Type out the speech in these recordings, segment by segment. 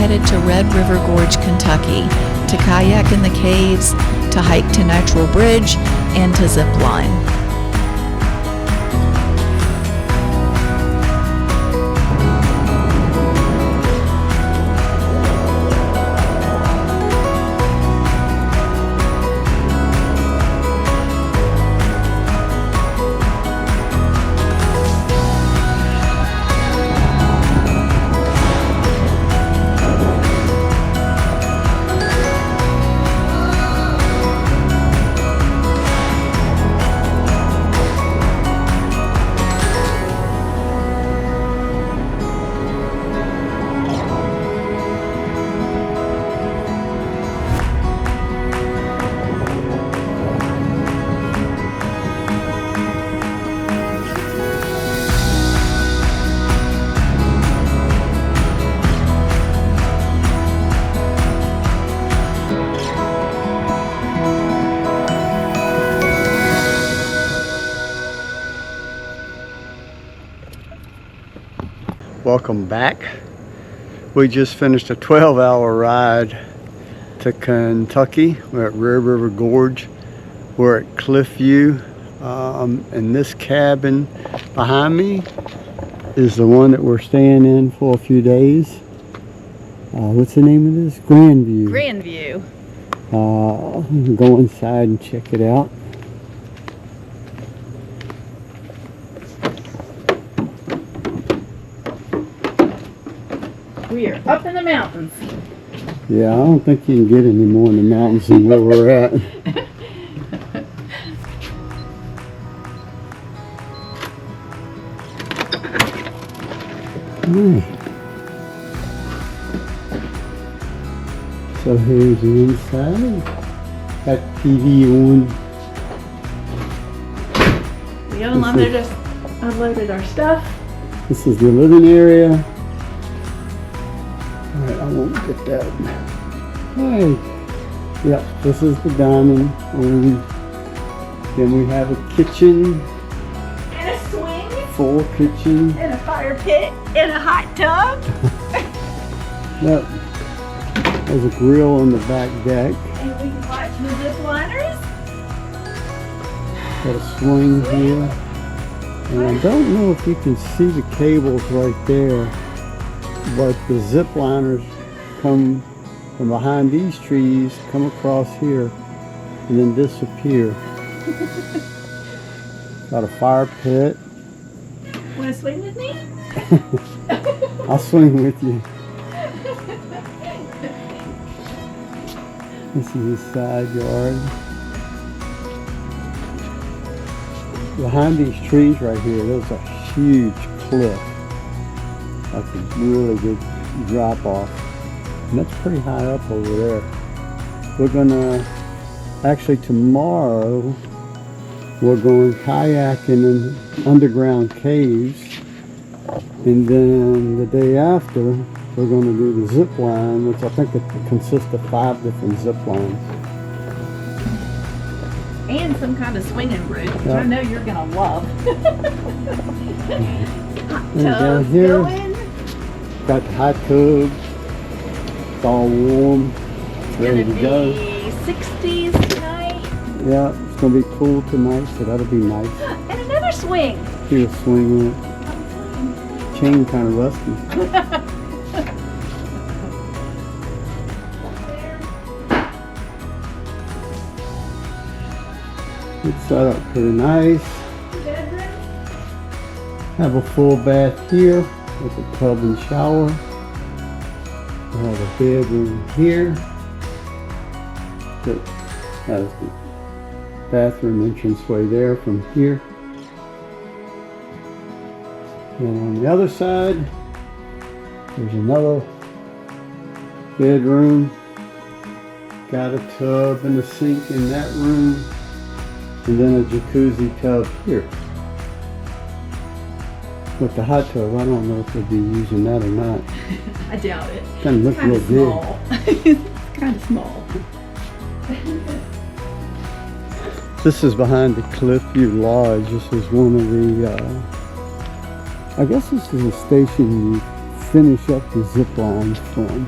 headed to Red River Gorge, Kentucky, to kayak in the caves, to hike to Natural Bridge, and to zip line. Welcome back. We just finished a 12-hour ride to Kentucky. We're at Red River Gorge. We're at Cliffview. And this cabin behind me is the one that we're staying in for a few days. What's the name of this? Grandview. Grandview. Go inside and check it out. We are up in the mountains. Yeah, I don't think you can get any more in the mountains than where we're at. So here's the inside. Got TV on. We unloaded our stuff. This is the living area. Alright, I won't get that. Hey. Yep, this is the dining room. Then we have a kitchen. And a swing. Full kitchen. And a fire pit. And a hot tub. Yep. There's a grill on the back deck. And we can watch the zip liners. Got a swing here. And I don't know if you can see the cables right there, but the zip liners come from behind these trees, come across here, and then disappear. Got a fire pit. Want to swing with me? I'll swing with you. This is the side yard. Behind these trees right here, there's a huge cliff. That's a really good drop off. And that's pretty high up over there. We're gonna, actually tomorrow, we're going kayaking in underground caves. And then the day after, we're going to do the zip line, which I think it consists of 5 different zip lines. And some kind of swinging bridge, which Yep. I know you're going to love. Hot down tub here, going. got the hot tub. It's all warm. It's ready to go. 60s tonight. Yeah, it's going to be cool tonight, so that'll be nice. And another swing. See a swing in it. Chain kind of rusty. It's set up pretty nice. Have a full bath here with a tub and shower. We have a bedroom here that has the bathroom entranceway there from here. And on the other side, there's another bedroom. Got a tub and a sink in that room. And then a jacuzzi tub here. With the hot tub, I don't know if they'll be using that or not. I doubt it. Kind of look real Small. It's kind of small. This is behind the Cliffview Lodge. This is one of the, I guess this is a station you finish up the zip line from.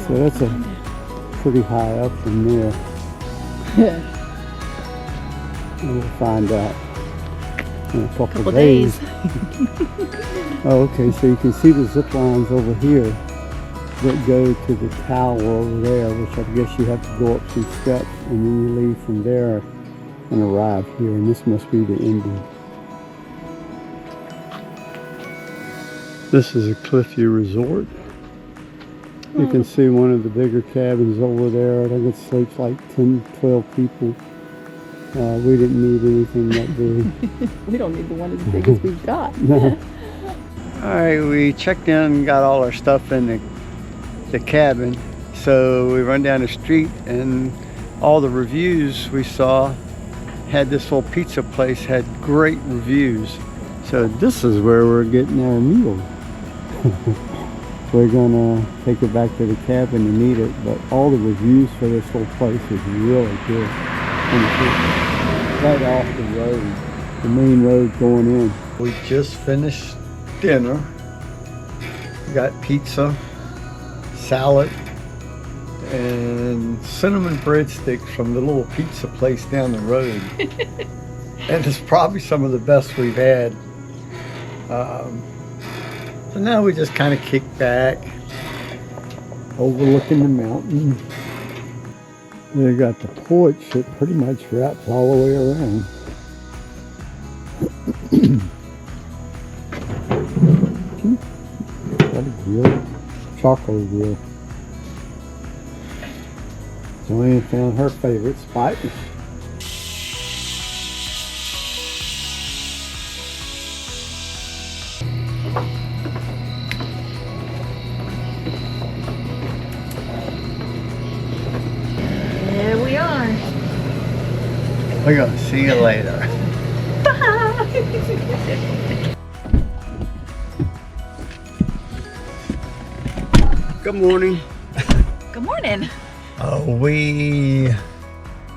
So that's a pretty high up from there. And we'll find out in a couple days. Oh, okay, so you can see the zip lines over here that go to the tower over there, which I guess you have to go up some steps and then you leave from there and arrive here, and this must be the ending. This is a Cliffview Resort. You can see one of the bigger cabins over there. I think it sleeps like 10, 12 people. We didn't need anything that big. We don't need the one as big as we've got. No. All right, we checked in and got all our stuff in the cabin. So we run down the street and all the reviews we saw had this little pizza place, had great reviews. So this is where we're getting our meal. We're gonna take it back to the cabin and eat it, but all the reviews for this little place is really good. And it's right off the road, the main road going in. We just finished dinner. We got pizza, salad, and cinnamon breadsticks from the little pizza place down the road. And it's probably some of the best we've had. So now we just kind of kick back, overlooking the mountain. They got the porch that pretty much wraps all the way around. Got a grill, charcoal grill. Joanne found her favorite spot. There we are. We're gonna see you later. Bye. Good morning. Good morning. We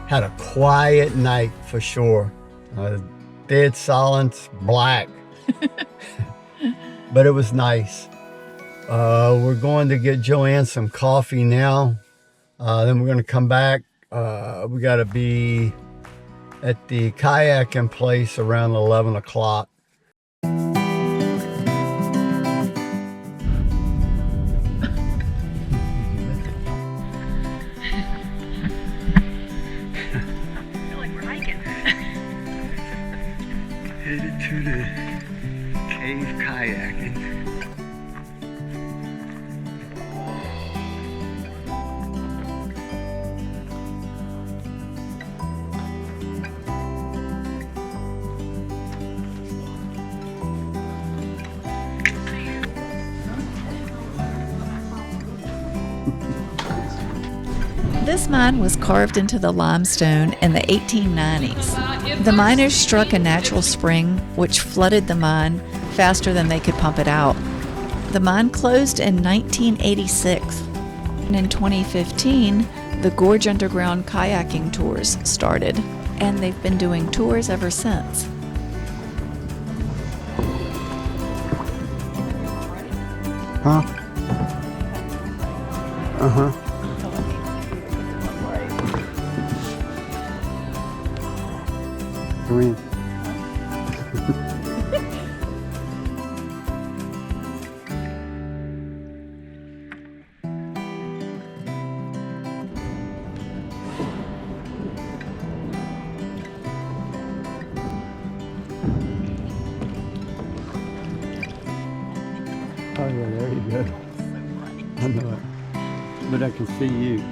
had a quiet night for sure. Dead silence, black. But it was nice. We're going to get Joanne some coffee now. Then we're going to come back. We got to be at the kayaking place around 11 o'clock. Headed to the cave kayaking. This mine was carved into the limestone in the 1890s. The miners struck a natural spring which flooded the mine faster than they could pump it out. The mine closed in 1986. And in 2015, the Gorge Underground kayaking tours started, and they've been doing tours ever since. Huh? Uh-huh. Come in. Oh yeah, there you go. I know it. But I can see you.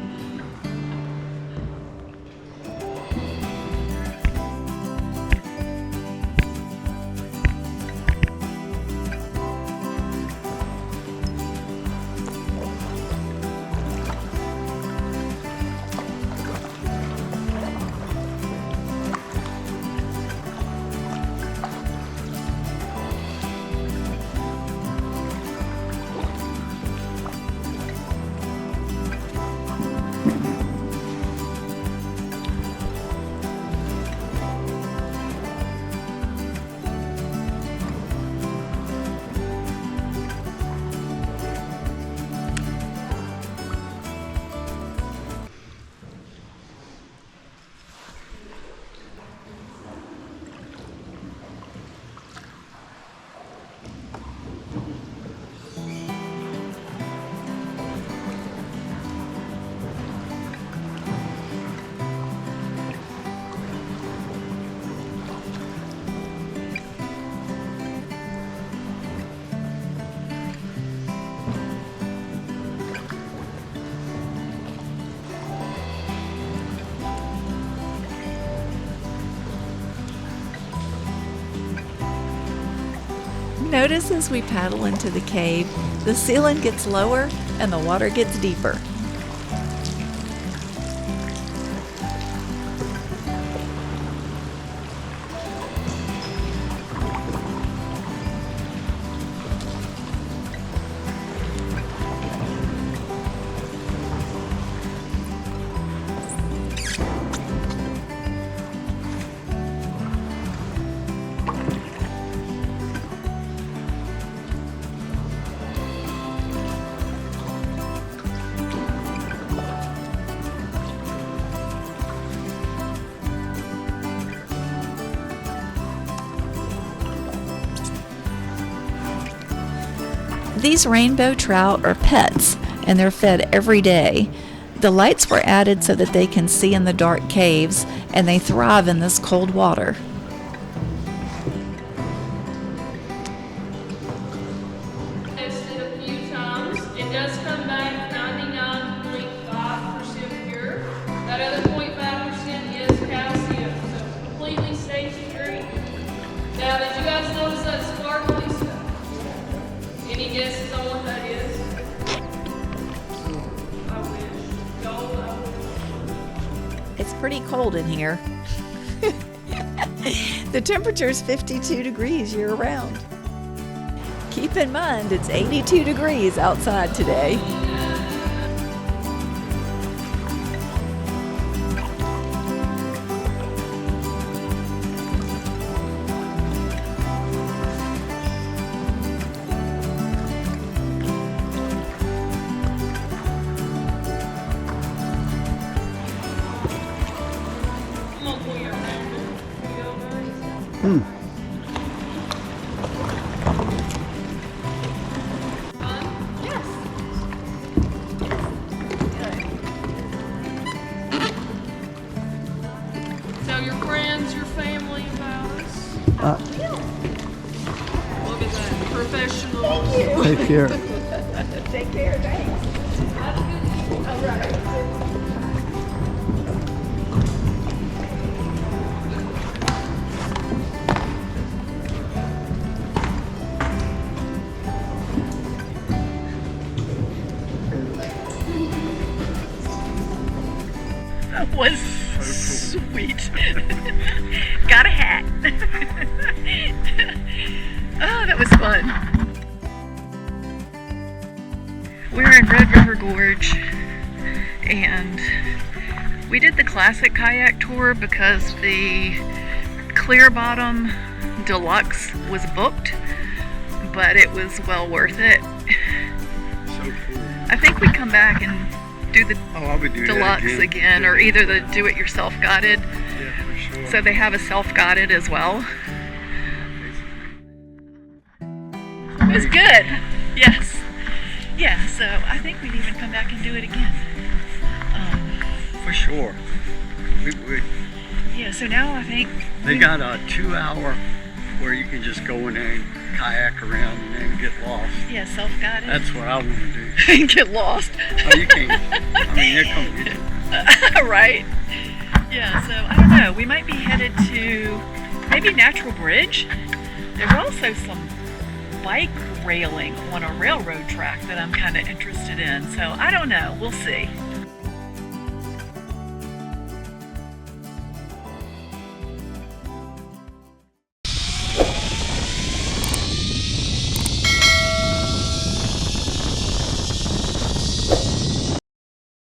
notice as we paddle into the cave, the ceiling gets lower and the water gets deeper. These rainbow trout are pets, and they're fed every day. The lights were added so that they can see in the dark caves, and they thrive in this cold water. Tested a few times. It does come back 99.5% pure. That other 0.5% is calcium, so it's completely safe to drink. Now, did you guys notice that sparkly stuff? Any guesses on what that is? I wish. Gold, I wish. It's pretty cold in here. The temperature is 52 degrees year round. Keep in mind it's 82 degrees outside today. I'm gonna pull your hand. You go, guys. Fun? Yes. Tell your friends, your family about us. Look at that. Professional. Take care. Take care, thanks. All right. That was sweet. Got a hat. Oh, that was fun. We're in Red River Gorge, and we did the classic kayak tour because the Clear Bottom Deluxe was booked, but it was well worth it. So cool. I think we'd come back and do the I would do deluxe that again, or either the do-it-yourself guided. Yeah, for sure. So they have a self-guided as well. It was good. Yes. Yeah, so I think we'd even come back and do it again. For sure. We would. Yeah, so now I think They got a 2-hour where you can just go in there and kayak around and then get lost. yeah, self-guided. That's what I want to do. Get lost. Oh, you can't. I mean, they're coming to get you. Right? Yeah, so I don't know. We might be headed to maybe Natural Bridge. There's also some bike railing on a railroad track that I'm kind of interested in. So I don't know. We'll see.